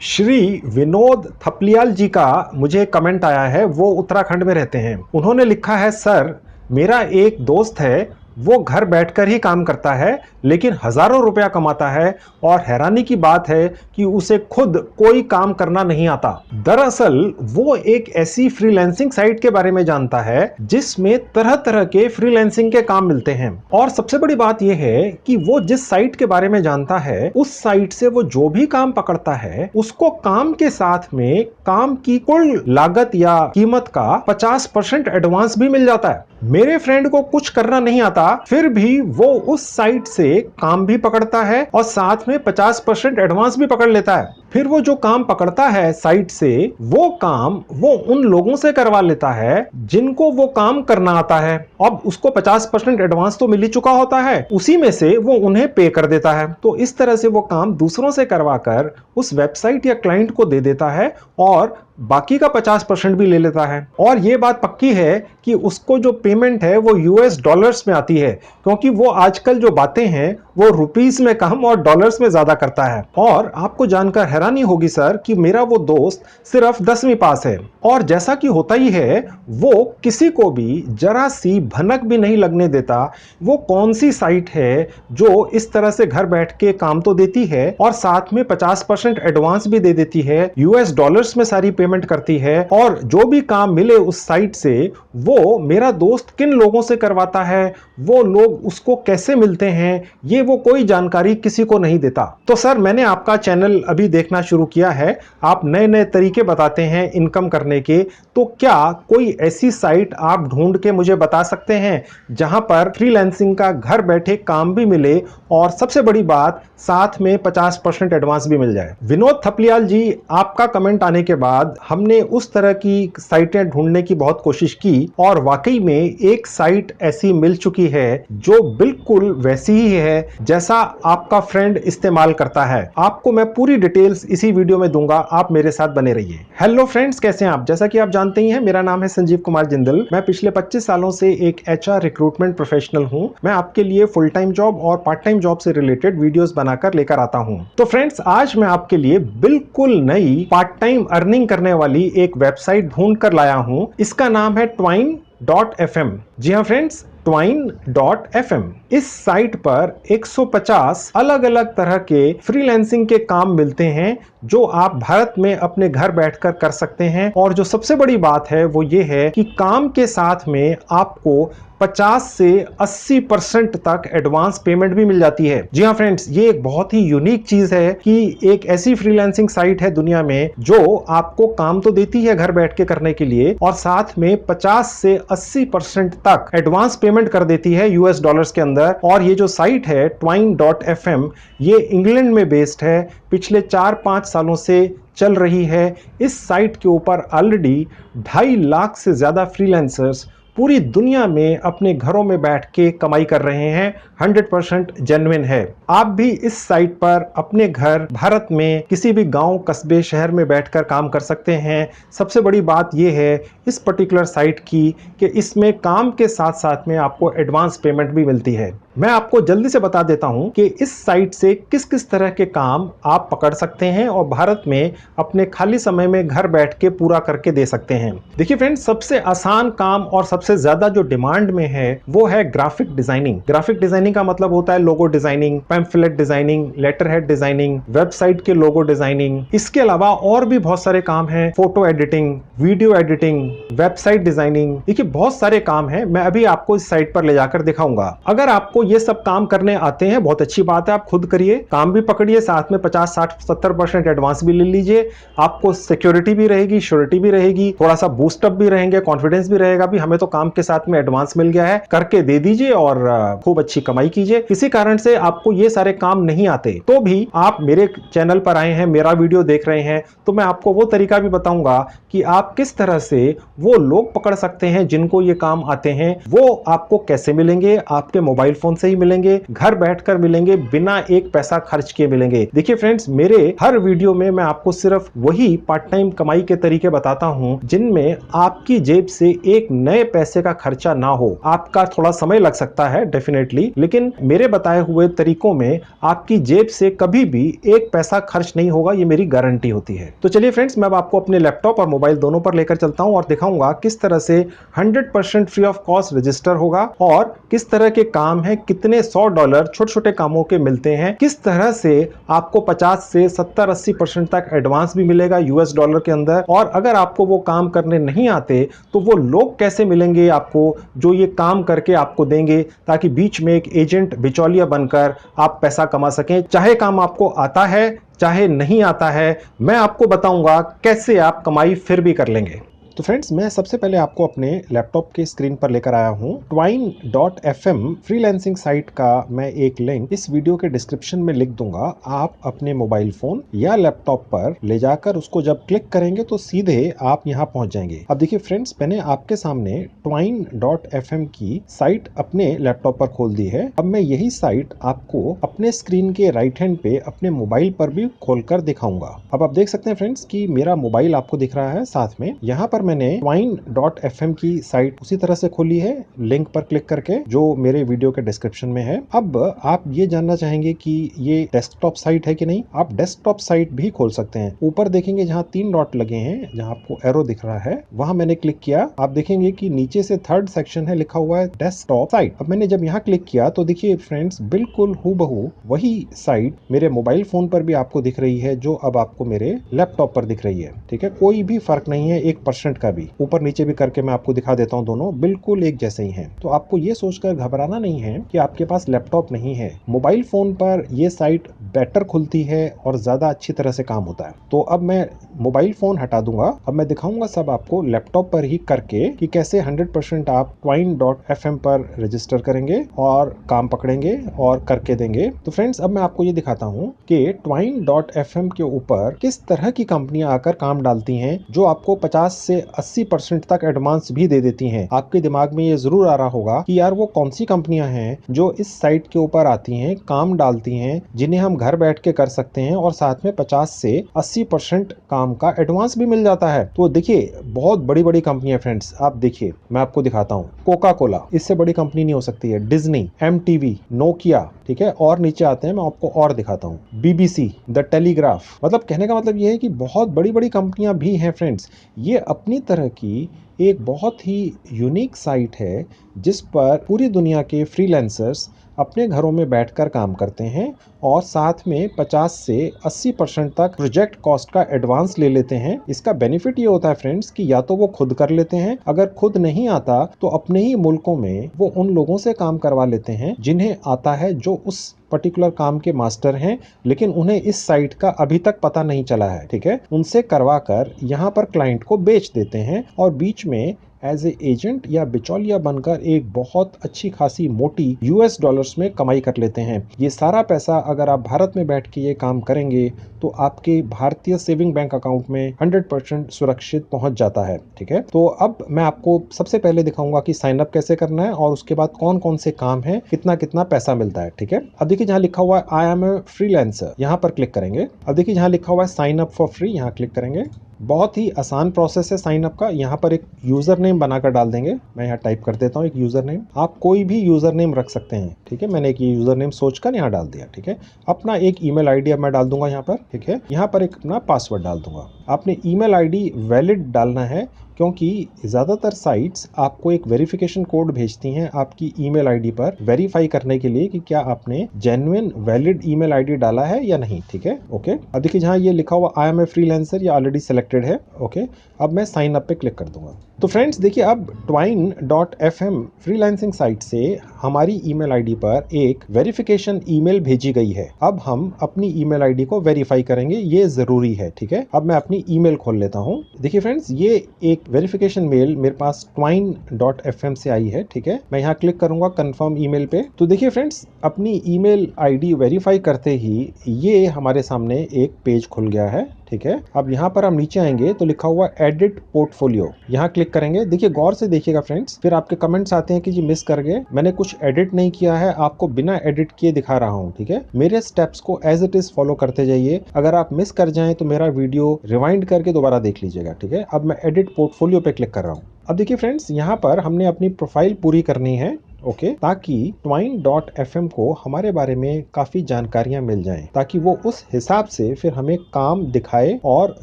श्री विनोद थपलियाल जी का मुझे कमेंट आया है। वो उत्तराखंड में रहते हैं। उन्होंने लिखा है, सर मेरा एक दोस्त है, वो घर बैठकर ही काम करता है लेकिन हजारों रुपया कमाता है और हैरानी की बात है कि उसे खुद कोई काम करना नहीं आता। दरअसल वो एक ऐसी फ्रीलांसिंग साइट के बारे में जानता है जिसमें तरह तरह के फ्रीलांसिंग के काम मिलते हैं। और सबसे बड़ी बात यह है कि वो जिस साइट के बारे में जानता है उस साइट से वो जो भी काम पकड़ता है उसको काम के साथ में काम की कुल लागत या कीमत का 50% एडवांस भी मिल जाता है। मेरे फ्रेंड को कुछ करना नहीं आता, फिर भी वो उस साइट से काम भी पकड़ता है और साथ में 50% एडवांस भी पकड़ लेता है। फिर वो जो काम पकड़ता है साइट से, वो काम वो उन लोगों से करवा लेता है जिनको वो काम करना आता है। अब उसको 50% एडवांस तो मिल ही चुका होता है, उसी में से वो उन्हें पे कर देता है। तो इस तरह से वो काम दूसरों से करवाकर उस वेबसाइट या क्लाइंट को दे देता है और बाकी का 50% भी ले लेता है। और ये बात पक्की है कि उसको जो पेमेंट है वो यूएस डॉलर्स में आती है, क्योंकि वो आजकल जो बातें हैं वो रुपीस में कम और डॉलर्स में ज्यादा करता है। और आपको जानकर हैरानी होगी सर कि मेरा वो दोस्त सिर्फ 10वीं पास है और जैसा कि होता ही है वो किसी को भी जरा सी भनक भी नहीं लगने देता वो कौन सी साइट है जो इस तरह से घर बैठ के काम तो देती है और साथ में 50% एडवांस भी दे देती है, यूएस डॉलर्स में सारी पेमेंट करती है। और जो भी काम मिले उस साइट से वो मेरा दोस्त किन लोगों से करवाता है, वो लोग उसको कैसे मिलते हैं, ये वो कोई जानकारी किसी को नहीं देता। तो सर मैंने आपका चैनल अभी देखना शुरू किया है, आप नए नए तरीके बताते हैं इनकम करने के, तो क्या कोई ऐसी साइट आप ढूंढ के मुझे बता सकते हैं जहां पर फ्रीलांसिंग का घर बैठे काम भी मिले और सबसे बड़ी बात साथ में 50% एडवांस भी मिल जाए। विनोद थपलियाल जी, आपका कमेंट आने के बाद हमने उस तरह की साइटें ढूंढने की बहुत कोशिश की और वाकई में एक साइट ऐसी मिल चुकी है जो बिल्कुल वैसी ही है जैसा आपका फ्रेंड इस्तेमाल करता है। आपको मैं पूरी डिटेल्स इसी वीडियो में दूंगा, आप मेरे साथ बने रहिए। हेलो फ्रेंड्स, कैसे हैं आप? जैसा कि आप जानते ही हैं मेरा नाम है संजीव कुमार जिंदल। मैं पिछले 25 सालों से एक एचआर रिक्रूटमेंट प्रोफेशनल हूं। मैं आपके लिए फुल टाइम जॉब और पार्ट टाइम जॉब से रिलेटेड वीडियोस बनाकर लेकर आता हूं। तो फ्रेंड्स, आज मैं आपके लिए बिल्कुल नई पार्ट टाइम अर्निंग करने वाली एक वेबसाइट ढूंढ कर लाया हूं। इसका नाम है twine.fm। जी हाँ फ्रेंड्स, twine.fm। इस साइट पर 150 अलग अलग तरह के फ्रीलांसिंग के काम मिलते हैं जो आप भारत में अपने घर बैठकर कर सकते हैं। और जो सबसे बड़ी बात है वो ये है कि काम के साथ में आपको 50 से 80% तक एडवांस पेमेंट भी मिल जाती है। जी हाँ फ्रेंड्स, ये एक बहुत ही यूनिक चीज है कि एक ऐसी फ्रीलांसिंग साइट है दुनिया में जो आपको काम तो देती है घर बैठ के करने के लिए और साथ में 50 से 80% तक एडवांस पेमेंट कर देती है यूएस डॉलर्स के अंदर। और ये जो साइट है twine.fm, ये इंग्लैंड में बेस्ड है, पिछले 4-5 सालों से चल रही है। इस साइट के ऊपर ऑलरेडी 2.5 लाख से ज्यादा फ्रीलांसर्स पूरी दुनिया में अपने घरों में बैठ के कमाई कर रहे हैं। 100% जेन्युइन है। आप भी इस साइट पर अपने घर भारत में किसी भी गांव, कस्बे, शहर में बैठकर काम कर सकते हैं। सबसे बड़ी बात यह है इस पर्टिकुलर साइट की कि इसमें काम के साथ साथ में आपको एडवांस पेमेंट भी मिलती है। मैं आपको जल्दी से बता देता हूं कि इस साइट से किस किस तरह के काम आप पकड़ सकते हैं और भारत में अपने खाली समय में घर बैठ के पूरा करके दे सकते हैं। देखिए फ्रेंड्स, सबसे आसान काम और सबसे ज्यादा जो डिमांड में है वो है ग्राफिक डिजाइनिंग। ग्राफिक डिजाइनिंग का मतलब होता है logo designing, pamphlet designing, letter head designing, website के लोगो डिजाइनिंग। इसके अलावा और भी बहुत सारे काम हैं, photo editing, video editing, website designing. देखिए बहुत सारे काम हैं, मैं अभी आपको इस साइट पर ले जाकर दिखाऊंगा। अगर आपको ये सब काम करने आते हैं बहुत अच्छी बात है, आप खुद करिए, काम भी पकड़िए, साथ में 50, 60, 70% एडवांस भी ले लीजिए। आपको सिक्योरिटी भी रहेगी, श्योरिटी भी रहेगी, थोड़ा सा बूस्टअप भी रहेंगे, कॉन्फिडेंस भी रहेगा भी हमें तो काम के साथ में एडवांस मिल गया है, करके दे दीजिए और खूब अच्छी कमाई कीजिए। किसी कारण से आपको ये सारे काम नहीं आते तो भी आप मेरे चैनल पर आए हैं, मेरा वीडियो देख रहे हैं, तो मैं आपको वो तरीका भी बताऊंगा कि आप किस तरह से वो लोग पकड़ सकते हैं जिनको ये काम आते हैं। वो आपको कैसे मिलेंगे? आपके मोबाइल फोन फोन से ही मिलेंगे, घर बैठकर मिलेंगे, बिना एक पैसा खर्च किए मिलेंगे। देखिए फ्रेंड्स, मेरे हर वीडियो में मैं आपको सिर्फ वही पार्ट टाइम कमाई के तरीके बताता हूं जिनमें आपकी जेब से एक नए पैसे का खर्चा ना हो। आपका थोड़ा समय लग सकता है डेफिनेटली, लेकिन मेरे बताए हुए तरीकों में आपकी जेब से कभी भी एक पैसा खर्च नहीं होगा, ये मेरी गारंटी होती है। तो चलिए फ्रेंड्स, मैं आपको अपने लैपटॉप और मोबाइल दोनों पर लेकर चलता हूं और दिखाऊंगा किस तरह से 100% फ्री ऑफ कॉस्ट रजिस्टर होगा और किस तरह के काम है, कितने $100 छोटे छोटे कामों के मिलते हैं, किस तरह से आपको 50 से 70-80% तक एडवांस भी मिलेगा यूएस डॉलर के अंदर। और अगर आपको वो काम करने नहीं आते तो वो लोग कैसे मिलेंगे आपको जो ये काम करके आपको देंगे, ताकि बीच में एक एजेंट बिचौलिया बनकर आप पैसा कमा सकें। चाहे काम आपको आता है चाहे नहीं आता है, मैं आपको बताऊंगा कैसे आप कमाई फिर भी कर लेंगे। तो फ्रेंड्स, मैं सबसे पहले आपको अपने लैपटॉप के स्क्रीन पर लेकर आया हूं। Twine.fm फ्रीलांसिंग साइट का मैं एक लिंक इस वीडियो के डिस्क्रिप्शन में लिख दूंगा। आप अपने मोबाइल फोन या लैपटॉप पर ले जाकर उसको जब क्लिक करेंगे तो सीधे आप यहां पहुंच जाएंगे। अब देखिए फ्रेंड्स, मैंने आपके सामने Twine.fm की साइट अपने लैपटॉप पर खोल दी है। अब मैं यही साइट आपको अपने स्क्रीन के राइट हैंड पे अपने मोबाइल पर भी खोलकर दिखाऊंगा। अब आप देख सकते हैं फ्रेंड्स कि मेरा मोबाइल आपको दिख रहा है साथ में। यहाँ पर मैंने Twine.fm की साइट उसी तरह से खोली है, लिंक पर क्लिक करके, जो मेरे वीडियो के डिस्क्रिप्शन में है। अब आप ये जानना चाहेंगे कि ये डेस्कटॉप साइट है कि नहीं। आप डेस्कटॉप साइट भी खोल सकते हैं। ऊपर देखेंगे जहाँ 3 डॉट लगे हैं, जहाँ आपको एरो दिख रहा है, वहां मैंने क्लिक किया। आप देखेंगे कि नीचे से 3rd सेक्शन है, लिखा हुआ है डेस्कटॉप साइट। अब मैंने जब यहाँ क्लिक किया तो देखिए फ्रेंड्स, बिल्कुल हूबहू वही साइट मेरे मोबाइल फोन पर भी आपको दिख रही है जो अब आपको मेरे लैपटॉप पर दिख रही है। ठीक है, कोई भी फर्क नहीं है 1% का भी। ऊपर नीचे भी करके मैं आपको दिखा देता हूं, दोनों बिल्कुल एक जैसे ही हैं। तो आपको ये सोचकर घबराना नहीं है कि आपके पास लैपटॉप नहीं है। मोबाइल फोन पर यह साइट बेटर खुलती है और ज्यादा अच्छी तरह से काम होता है। तो अब मैं मोबाइल फोन हटा दूंगा। अब मैं दिखाऊंगा सब आपको लैपटॉप पर ही करके कि कैसे 100% आप Twine.fm पर रजिस्टर करेंगे और काम पकड़ेंगे और करके देंगे। तो फ्रेंड्स, अब मैं आपको ये दिखाता हूं कि Twine.fm के ऊपर किस तरह की कंपनियां आकर काम डालती हैं जो आपको 50 से 80% तक एडवांस भी दे देती हैं। आपके दिमाग में ये जरूर आ रहा होगा कि यार वो कौन सी कंपनियां हैं जो इस साइट के ऊपर आती हैं, काम डालती हैं, जिन्हें हम घर बैठ के कर सकते हैं और साथ में 50 से 80% काम का एडवांस भी मिल जाता है। तो देखिए, बहुत बड़ी बड़ी कंपनियां फ्रेंड्स, आप देखिए, मैं आपको दिखाता हूँ। कोका कोला, इससे बड़ी कंपनी नहीं हो सकती है। डिज्नी, MTV, नोकिया, ठीक है, और नीचे आते हैं, मैं आपको और दिखाता हूँ, BBC, द टेलीग्राफ। मतलब कहने का मतलब ये है कि बहुत बड़ी बड़ी कंपनियां भी हैं फ्रेंड्स। ये अपनी तरह की एक बहुत ही यूनिक साइट है जिस पर पूरी दुनिया के फ्रीलांसर्स अपने घरों में बैठकर काम करते हैं और साथ में 50 से 80% तक प्रोजेक्ट कॉस्ट का एडवांस ले लेते हैं। इसका बेनिफिट ये होता है फ्रेंड्स कि या तो वो खुद कर लेते हैं, अगर खुद नहीं आता तो अपने ही मुल्कों में वो उन लोगों से काम करवा लेते हैं जिन्हें आता है, जो उस पर्टिकुलर काम के मास्टर हैं, लेकिन उन्हें इस साइट का अभी तक पता नहीं चला है। ठीक है, उनसे करवा कर यहाँ पर क्लाइंट को बेच देते हैं और बीच में एज ए एजेंट या बिचौलिया बनकर एक बहुत अच्छी खासी मोटी यूएस डॉलर्स में कमाई कर लेते हैं। ये सारा पैसा अगर आप भारत में बैठ के ये काम करेंगे तो आपके भारतीय सेविंग बैंक अकाउंट में 100% सुरक्षित पहुंच जाता है। ठीक है, तो अब मैं आपको सबसे पहले दिखाऊंगा कि साइन अप कैसे करना है और उसके बाद कौन कौन से काम है, कितना कितना पैसा मिलता है। ठीक है, अब देखिए जहाँ लिखा हुआ है आई एम ए फ्रीलांसर, यहाँ पर क्लिक करेंगे। अब देखिए जहाँ लिखा हुआ है साइन अप फॉर फ्री, यहाँ क्लिक करेंगे। बहुत ही आसान प्रोसेस है साइन अप का। यहाँ पर एक यूजर नेम बनाकर डाल देंगे। मैं यहाँ टाइप कर देता हूँ एक यूजर नेम। आप कोई भी यूजर नेम रख सकते हैं। ठीक है, मैंने एक यूजर नेम सोचकर यहाँ डाल दिया। ठीक है, अपना एक ईमेल आईडी अब मैं डाल दूंगा यहाँ पर। ठीक है, यहाँ पर एक अपना पासवर्ड डाल दूंगा। आपने ईमेल आईडी वैलिड डालना है क्योंकि ज़्यादातर साइट्स आपको एक वेरिफिकेशन कोड भेजती हैं आपकी ईमेल आईडी पर वेरीफाई करने के लिए कि क्या आपने जेन्युइन वैलिड ईमेल आईडी डाला है या नहीं। ठीक है, ओके। अब देखिए जहाँ ये लिखा हुआ आई एम ए फ्रीलांसर, ये ऑलरेडी सिलेक्टेड है। ओके, अब मैं साइन अप पे क्लिक कर दूंगा। तो फ्रेंड्स देखिए, अब Twine.fm फ्रीलांसिंग साइट से हमारी ईमेल आईडी पर एक वेरिफिकेशन ईमेल भेजी गई है। अब हम अपनी ईमेल आईडी को वेरीफाई करेंगे, ये जरूरी है। ठीक है, अब मैं अपनी ईमेल खोल लेता हूँ। देखिए फ्रेंड्स, ये एक वेरिफिकेशन मेल मेरे पास Twine.fm से आई है। ठीक है, मैं यहाँ क्लिक करूंगा कंफर्म ईमेल पे। तो देखिए फ्रेंड्स, अपनी ईमेल आईडी वेरीफाई करते ही ये हमारे सामने एक पेज खुल गया है। ठीक है। अब यहाँ पर हम नीचे आएंगे तो लिखा हुआ एडिट पोर्टफोलियो, यहाँ क्लिक करेंगे। देखिए गौर से देखिएगा फ्रेंड्स, फिर आपके कमेंट्स आते हैं कि जी मिस कर गए, मैंने कुछ एडिट नहीं किया है, आपको बिना एडिट किए दिखा रहा हूँ, ठीक है। मेरे स्टेप्स को एज इट इज फॉलो करते जाइए। अगर आप मिस कर जाएं तो मेरा वीडियो रिवाइंड करके दोबारा देख लीजिएगा, ठीक है। अब मैं एडिट पोर्टफोलियो पे क्लिक कर रहा हूँ। अब देखिए फ्रेंड्स, यहाँ पर हमने अपनी प्रोफाइल पूरी करनी है, ओके, ताकि twine.fm को हमारे बारे में काफी जानकारियां मिल जाएं, ताकि वो उस हिसाब से फिर हमें काम दिखाए और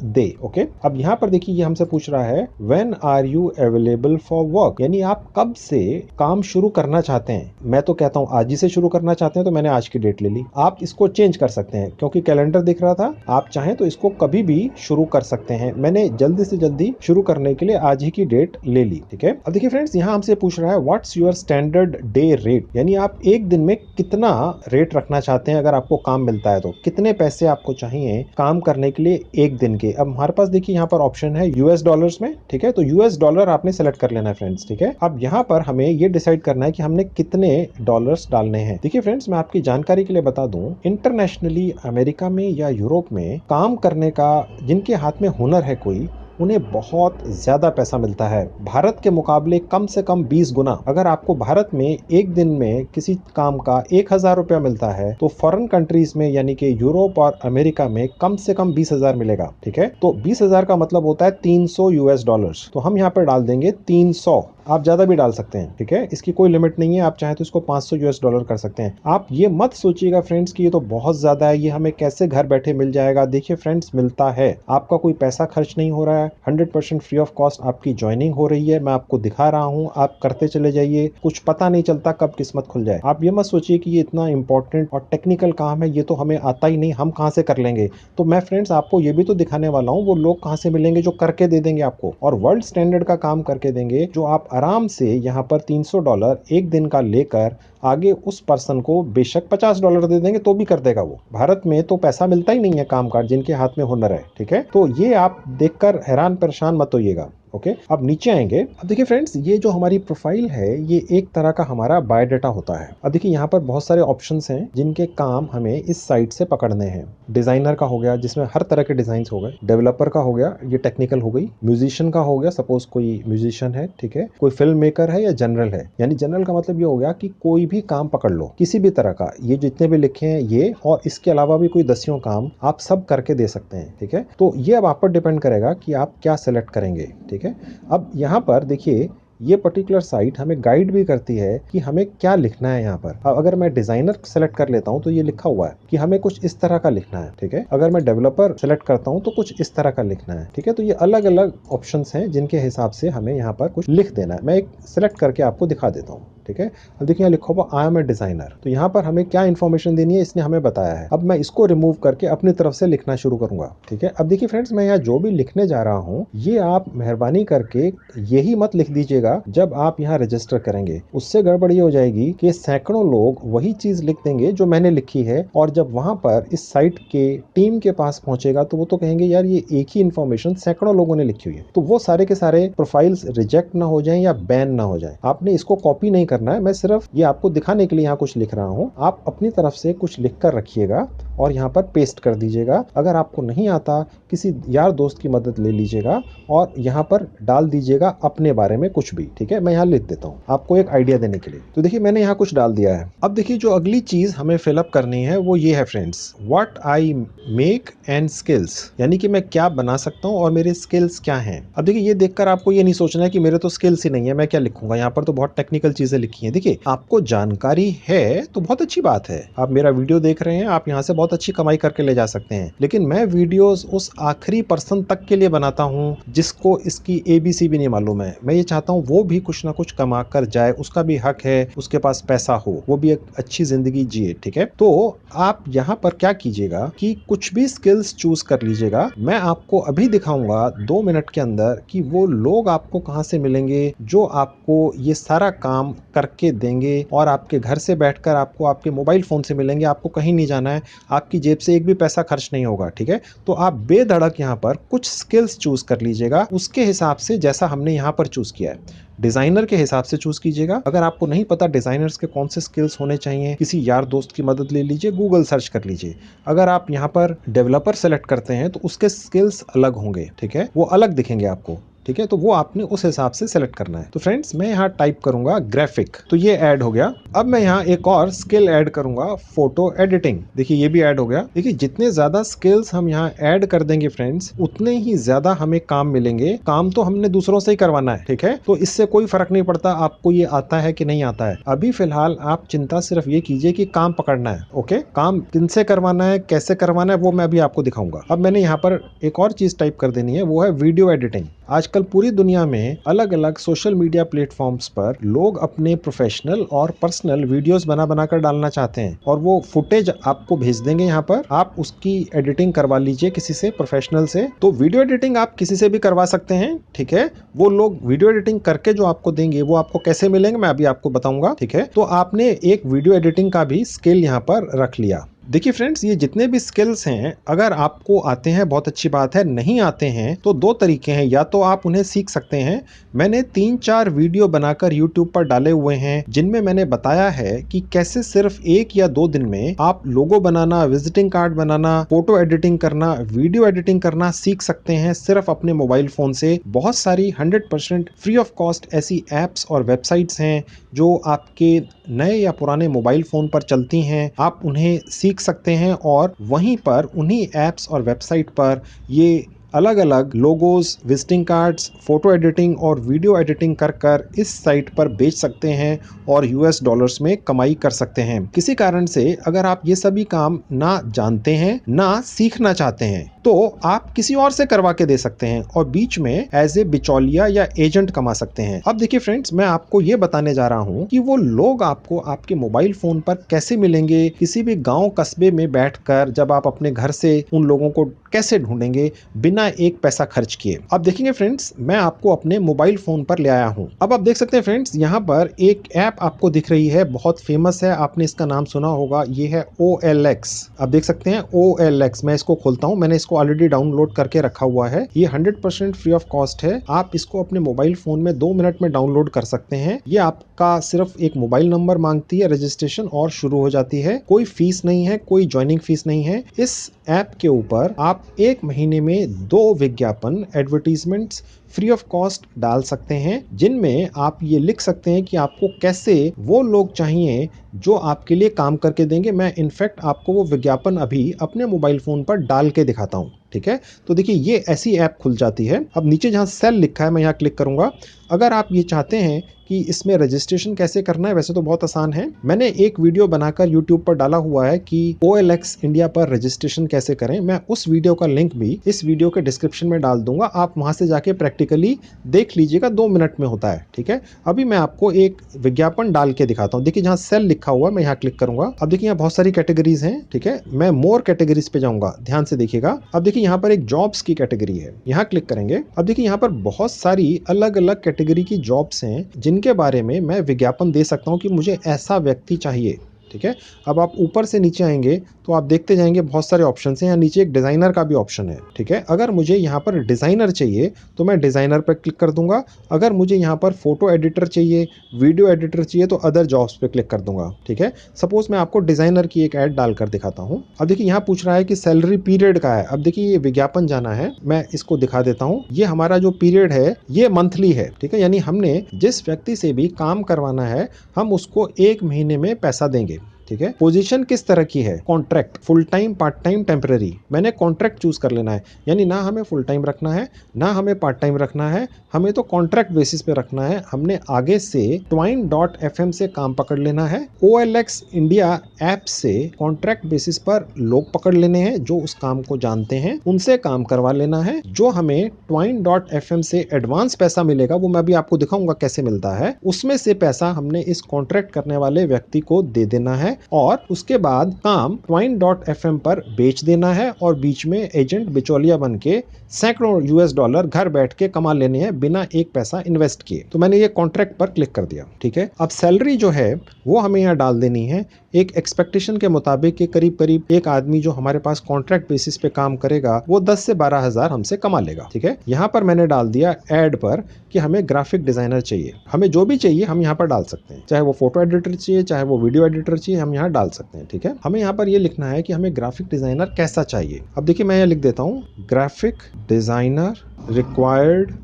दे, ओके। अब यहाँ पर देखिए ये हमसे पूछ रहा है when are you available for work, यानी आप कब से काम शुरू करना चाहते हैं। मैं तो कहता हूँ आज ही से शुरू करना चाहते हैं, तो मैंने आज की डेट ले ली। आप इसको चेंज कर सकते हैं, क्योंकि कैलेंडर दिख रहा था, आप चाहें तो इसको कभी भी शुरू कर सकते हैं। मैंने जल्दी से जल्दी शुरू करने के लिए आज ही की डेट ले ली, ठीक है। अब देखिए फ्रेंड्स, यहाँ हमसे पूछ रहा है what's your standard day rate, यानी आप एक दिन में कितना रेट रखना चाहते हैं। अगर आपको काम मिलता है तो कितने पैसे आपको चाहिए काम करने के लिए एक दिन के। अब हमारे पास देखिए यहाँ पर ऑप्शन है यूएस डॉलर्स में, ठीक है। तो यूएस डॉलर आपने सेलेक्ट कर लेना है फ्रेंड्स, ठीक है। अब यहाँ पर हमें ये डिसाइड करना है कि हमने कितने डॉलर्स डालने हैं। देखिए फ्रेंड्स, मैं आपकी जानकारी के लिए बता दूं, इंटरनेशनली अमेरिका में या यूरोप में काम करने का जिनके हाथ में हुनर है कोई, उन्हें बहुत ज्यादा पैसा मिलता है। भारत के मुकाबले कम से कम 20 गुना। अगर आपको भारत में एक दिन में किसी काम का 1000 रुपया मिलता है, तो फॉरेन कंट्रीज में यानी कि यूरोप और अमेरिका में कम से कम 20,000 मिलेगा, ठीक है। तो 20,000 का मतलब होता है 300 यूएस डॉलर्स। तो हम यहाँ पर डाल देंगे 300, आप ज्यादा भी डाल सकते हैं, ठीक है। इसकी कोई लिमिट नहीं है, आप चाहे तो इसको 500 यूएस डॉलर कर सकते हैं। आप ये मत सोचिएगा फ्रेंड्स कि ये तो बहुत ज्यादा है, ये हमें कैसे घर बैठे मिल जाएगा। देखिए फ्रेंड्स, मिलता है, आपका कोई पैसा खर्च नहीं हो रहा है, 100% फ्री ऑफ कॉस्ट आपकी ज्वाइनिंग हो रही है। मैं आपको दिखा रहा हूँ, आप करते चले जाइए, कुछ पता नहीं चलता कब किस्मत खुल जाए। आप ये मत सोचिए कि ये इतना इंपॉर्टेंट और टेक्निकल काम है, ये तो हमें आता ही नहीं, हम कहाँ से कर लेंगे। तो मैं फ्रेंड्स आपको ये भी तो दिखाने वाला हूँ वो लोग कहाँ से मिलेंगे जो करके दे देंगे आपको, और वर्ल्ड स्टैंडर्ड का काम करके देंगे, जो आप आराम से यहाँ पर 300 डॉलर एक दिन का लेकर आगे उस पर्सन को बेशक 50 डॉलर दे देंगे तो भी कर देगा वो। भारत में तो पैसा मिलता ही नहीं है काम का जिनके हाथ में हुनर है, ठीक है। तो ये आप देखकर हैरान परेशान मत होइएगा, ओके। अब नीचे आएंगे। अब देखिए फ्रेंड्स, ये जो हमारी प्रोफाइल है ये एक तरह का हमारा बायोडाटा होता है। अब देखिए यहाँ पर बहुत सारे ऑप्शंस हैं जिनके काम हमें इस साइट से पकड़ने हैं। डिजाइनर का हो गया, जिसमें हर तरह के डिजाइन हो गए। डेवलपर का हो गया, ये टेक्निकल हो गई। म्यूजिशियन का हो गया, सपोज कोई म्यूजिशियन है, ठीक है। कोई फिल्म मेकर है या जनरल है, यानी जनरल का मतलब ये हो गया कि कोई भी काम पकड़ लो किसी भी तरह का, ये जितने भी लिखे हैं ये, और इसके अलावा भी कोई 10 काम आप सब करके दे सकते हैं, ठीक है। तो ये अब आप पर डिपेंड करेगा कि आप क्या सेलेक्ट करेंगे, ठीक है। अब यहाँ पर देखिए ये पर्टिकुलर साइट हमें गाइड भी करती है कि हमें क्या लिखना है। यहाँ पर अब अगर मैं डिजाइनर सेलेक्ट कर लेता हूँ तो ये लिखा हुआ है कि हमें कुछ इस तरह का लिखना है, ठीक है। अगर मैं डेवलपर सेलेक्ट करता हूँ तो कुछ इस तरह का लिखना है, ठीक है। तो ये अलग अलग ऑप्शंस हैं जिनके हिसाब से हमें यहाँ पर कुछ लिख देना है। मैं एक सेलेक्ट करके आपको दिखा देता हूँ, ठीक है। अब देखिए यहाँ लिखा हुआ आई एम ए डिजाइनर, तो यहाँ पर हमें क्या इन्फॉर्मेशन देनी है इसने हमें बताया है। अब मैं इसको रिमूव करके अपनी तरफ से लिखना शुरू करूंगा, ठीक है। अब देखिए फ्रेंड्स, मैं यहाँ जो भी लिखने जा रहा हूँ ये आप मेहरबानी करके यही मत लिख दीजिएगा जब आप यहाँ रजिस्टर करेंगे। उससे गड़बड़ी हो जाएगी कि सैकड़ों लोग वही चीज लिख देंगे जो मैंने लिखी है, और जब वहां पर इस साइट के टीम के पास पहुंचेगा तो वो तो कहेंगे यार ये एक ही इन्फॉर्मेशन सैकड़ों लोगों ने लिखी हुई है। तो वो सारे के सारे प्रोफाइल्स रिजेक्ट ना हो जाएं या बैन ना हो जाए। आपने इसको कॉपी नहीं करना है, मैं सिर्फ ये आपको दिखाने के लिए यहाँ कुछ लिख रहा हूँ। आप अपनी तरफ से कुछ लिख कर रखिएगा और यहाँ पर पेस्ट कर दीजिएगा। अगर आपको नहीं आता किसी यार दोस्त की मदद ले लीजिएगा और यहाँ पर डाल दीजिएगा अपने बारे में कुछ भी, ठीक है। मैं यहाँ लिख देता हूँ आपको एक आइडिया देने के लिए। तो देखिए मैंने यहाँ कुछ डाल दिया है। अब देखिए जो अगली चीज हमें फिलअप करनी है वो ये है friends, what I make and skills, यानी कि मैं क्या बना सकता हूँ और मेरे स्किल्स क्या हैं। अब देखिए ये देखकर आपको ये नहीं सोचना है कि मेरे तो स्किल्स ही नहीं है, मैं क्या लिखूंगा। यहाँ पर तो बहुत टेक्निकल चीजें लिखी हैं। देखिए आपको जानकारी है तो बहुत अच्छी बात है, आप मेरा वीडियो देख रहे हैं, आप यहाँ से बहुत अच्छी कमाई करके ले जा सकते हैं। लेकिन मैं वीडियोस उस आखिरी पर्सन तक के लिए बनाता हूँ जिसको इसकी ABC भी नहीं मालूम है। मैं ये चाहता हूँ वो भी कुछ ना कुछ कमा कर जाए, उसका भी हक है, उसके पास पैसा हो, वो भी एक अच्छी जिंदगी जिए, ठीक है। तो आप यहाँ पर क्या कीजिएगा कि कुछ भी स्किल्स चूज कर लीजिएगा। मैं आपको अभी दिखाऊंगा 2 मिनट के अंदर कि वो लोग आपको कहाँ से मिलेंगे जो आपको ये सारा काम करके देंगे, और आपके घर से बैठकर आपको आपके मोबाइल फोन से मिलेंगे। आपको कहीं नहीं जाना है, आपकी जेब से एक भी पैसा खर्च नहीं होगा, ठीक है। तो आप बेधड़क यहाँ पर कुछ स्किल्स चूज कर लीजिएगा उसके हिसाब से जैसा हमने यहाँ पर चूज किया है। डिजाइनर के हिसाब से चूज कीजिएगा। अगर आपको नहीं पता डिजाइनर्स के कौन से स्किल्स होने चाहिए, किसी यार दोस्त की मदद ले लीजिए, गूगल सर्च कर लीजिए। अगर आप यहाँ पर डेवलपर सेलेक्ट करते हैं तो उसके स्किल्स अलग होंगे, ठीक है, वो अलग दिखेंगे आपको, ठीक है, तो वो आपने उस हिसाब से सेलेक्ट करना है। तो फ्रेंड्स मैं यहाँ टाइप करूंगा ग्राफिक, तो ये ऐड हो गया। अब मैं यहाँ एक और स्किल ऐड करूंगा, फोटो एडिटिंग। देखिए ये भी ऐड हो गया। देखिए जितने ज्यादा स्किल्स हम यहाँ ऐड कर देंगे फ्रेंड्स, उतने ही ज्यादा हमें काम मिलेंगे। काम तो हमने दूसरों से ही करवाना है, ठीक है, तो इससे कोई फर्क नहीं पड़ता आपको ये आता है कि नहीं आता है। अभी फिलहाल आप चिंता सिर्फ ये कीजिए कि काम पकड़ना है। ओके, काम किनसे करवाना है, कैसे करवाना है, वो मैं अभी आपको दिखाऊंगा। अब मैंने यहाँ पर एक और चीज टाइप कर देनी है, वो है वीडियो एडिटिंग। आजकल पूरी दुनिया में अलग अलग सोशल मीडिया प्लेटफॉर्म्स पर लोग अपने प्रोफेशनल और पर्सनल वीडियोस बना कर डालना चाहते हैं, और वो फुटेज आपको भेज देंगे। यहाँ पर आप उसकी एडिटिंग करवा लीजिए किसी से, प्रोफेशनल से। तो वीडियो एडिटिंग आप किसी से भी करवा सकते हैं, ठीक है। वो लोग वीडियो एडिटिंग करके जो आपको देंगे वो आपको कैसे मिलेंगे मैं अभी आपको बताऊंगा, ठीक है। तो आपने एक वीडियो एडिटिंग का भी स्किल यहाँ पर रख लिया। देखिए फ्रेंड्स, ये जितने भी स्किल्स हैं, अगर आपको आते हैं बहुत अच्छी बात है, नहीं आते हैं तो दो तरीके हैं, या तो आप उन्हें सीख सकते हैं। मैंने 3-4 वीडियो बनाकर YouTube पर डाले हुए हैं जिनमें मैंने बताया है कि कैसे सिर्फ 1 या 2 दिन में आप लोगो बनाना, विजिटिंग कार्ड बनाना, फोटो एडिटिंग करना, वीडियो एडिटिंग करना सीख सकते हैं सिर्फ अपने मोबाइल फोन से। बहुत सारी 100% फ्री ऑफ कॉस्ट ऐसी एप्स और वेबसाइट्स हैं जो आपके नए या पुराने मोबाइल फोन पर चलती हैं। आप उन्हें सीख सकते हैं और वहीं पर उन्हीं एप्स और वेबसाइट पर ये अलग अलग logos, visiting cards, photo editing और वीडियो एडिटिंग कर इस साइट पर बेच सकते हैं और US डॉलर्स में कमाई कर सकते हैं। किसी कारण से अगर आप ये सभी काम ना जानते हैं, ना सीखना चाहते हैं, तो आप किसी और से करवा के दे सकते हैं और बीच में एज ए बिचौलिया या एजेंट कमा सकते हैं। अब देखिए फ्रेंड्स, मैं आपको ये बताने जा रहा हूँ कि वो लोग आपको आपके मोबाइल फोन पर कैसे मिलेंगे, किसी भी गांव कस्बे में बैठकर जब आप अपने घर से उन लोगों को कैसे ढूंढेंगे बिना एक पैसा खर्च किए। अब देखेंगे फ्रेंड्स, मैं आपको अपने मोबाइल फोन पर ले आया हूं। अब आप देख सकते हैं फ्रेंड्स, यहाँ पर एक ऐप आपको दिख रही है, बहुत फेमस है, आपने इसका नाम सुना होगा, ये है OLX। आप देख सकते हैं OLX। मैं इसको खोलता हूं, मैंने इसको ऑलरेडी डाउनलोड करके रखा हुआ है। ये 100% फ्री ऑफ कॉस्ट है। आप इसको अपने मोबाइल फोन में 2 मिनट में डाउनलोड कर सकते हैं। ये आपका सिर्फ एक मोबाइल नंबर मांगती है, रजिस्ट्रेशन और शुरू हो जाती है। कोई फीस नहीं है, कोई ज्वाइनिंग फीस नहीं है। इस ऐप के ऊपर आप 1 महीने में 2 विज्ञापन, एडवर्टीजमेंट्स फ्री ऑफ कॉस्ट डाल सकते हैं, जिनमें आप ये लिख सकते हैं कि आपको कैसे वो लोग चाहिए जो आपके लिए काम करके देंगे। मैं इनफैक्ट आपको वो विज्ञापन अभी अपने मोबाइल फोन पर डाल के दिखाता हूँ, ठीक है। तो देखिए ये ऐसी ऐप खुल जाती है। अब नीचे जहाँ सेल लिखा है मैं यहाँ क्लिक करूंगा। अगर आप ये चाहते हैं कि इसमें रजिस्ट्रेशन कैसे करना है, वैसे तो बहुत आसान है। मैंने एक वीडियो बनाकर YouTube पर डाला हुआ है कि OLX इंडिया पर रजिस्ट्रेशन कैसे करें। मैं उस वीडियो का लिंक भी इस वीडियो के डिस्क्रिप्शन में डाल दूंगा, आप वहां से जाके प्रैक्टिकली देख लीजिएगा, 2 मिनट में होता है, ठीक है। अभी मैं आपको एक विज्ञापन डाल के दिखाता हूँ। देखिए जहाँ सेल लिखा हुआ है मैं यहाँ क्लिक करूंगा। अब देखिए यहाँ बहुत सारी कैटेगरीज हैं, ठीक है। मैं मोर कैटेगरीज पे जाऊंगा, ध्यान से देखिएगा। अब देखिए यहाँ पर एक जॉब्स की कैटेगरी है, यहाँ क्लिक करेंगे। अब देखिए यहाँ पर बहुत सारी अलग अलग कैटेगरी की जॉब्स हैं जिनके बारे में मैं विज्ञापन दे सकता हूँ कि मुझे ऐसा व्यक्ति चाहिए, ठीक है। अब आप ऊपर से नीचे आएंगे तो आप देखते जाएंगे बहुत सारे ऑप्शन हैं। यहाँ नीचे एक डिजाइनर का भी ऑप्शन है, ठीक है। अगर मुझे यहाँ पर डिजाइनर चाहिए तो मैं डिजाइनर पर क्लिक कर दूंगा। अगर मुझे यहाँ पर फोटो एडिटर चाहिए, वीडियो एडिटर चाहिए तो अदर जॉब्स पे क्लिक कर दूंगा, ठीक है। सपोज मैं आपको डिजाइनर की एक ऐड डालकर दिखाता हूँ। अब देखिए यहाँ पूछ रहा है कि सैलरी पीरियड का है। अब देखिए ये विज्ञापन जाना है, मैं इसको दिखा देता हूँ। ये हमारा जो पीरियड है ये मंथली है, ठीक है। यानी हमने जिस व्यक्ति से भी काम करवाना है हम उसको 1 महीने में पैसा देंगे, ठीक है। पोजीशन किस तरह की है, contract, full time, part time, temporary. मैंने कॉन्ट्रैक्ट चूज कर लेना है, यानी ना हमें फुल टाइम रखना है ना हमें पार्ट टाइम रखना है, हमें तो कॉन्ट्रैक्ट बेसिस पे रखना है। हमने आगे से twine.fm से काम पकड़ लेना है। OLX इंडिया ऐप से कॉन्ट्रैक्ट बेसिस पर लोग पकड़ लेने हैं जो उस काम को जानते हैं, उनसे काम करवा लेना है। जो हमें twine.fm से एडवांस पैसा मिलेगा वो मैं भी आपको दिखाऊंगा कैसे मिलता है, उसमें से पैसा हमने इस कॉन्ट्रैक्ट करने वाले व्यक्ति को दे देना है और उसके बाद काम twine.fm पर बेच देना है और बीच में एजेंट बिचौलिया बन के सैकड़ों $US घर बैठ के कमा लेने हैं बिना एक पैसा इन्वेस्ट किए। तो मैंने ये कॉन्ट्रैक्ट पर क्लिक कर दिया। ठीक है, अब सैलरी जो है वो हमें यहाँ डाल देनी है। एक एक्सपेक्टेशन के मुताबिक के करीब करीब एक आदमी जो हमारे पास कॉन्ट्रैक्ट बेसिस पे काम करेगा वो 10 से 12 हजार हमसे कमा लेगा। ठीक है, यहाँ पर मैंने डाल दिया एड पर कि हमें ग्राफिक डिजाइनर चाहिए। हमें जो भी चाहिए हम यहाँ पर डाल सकते हैं, चाहे वो फोटो एडिटर चाहिए, चाहे वो वीडियो एडिटर चाहिए, हम यहाँ डाल सकते हैं। ठीक है, हमें यहाँ पर ये लिखना है कि हमें ग्राफिक डिजाइनर कैसा चाहिए। अब देखिए मैं यहाँ लिख देता हूँ, graphic designer required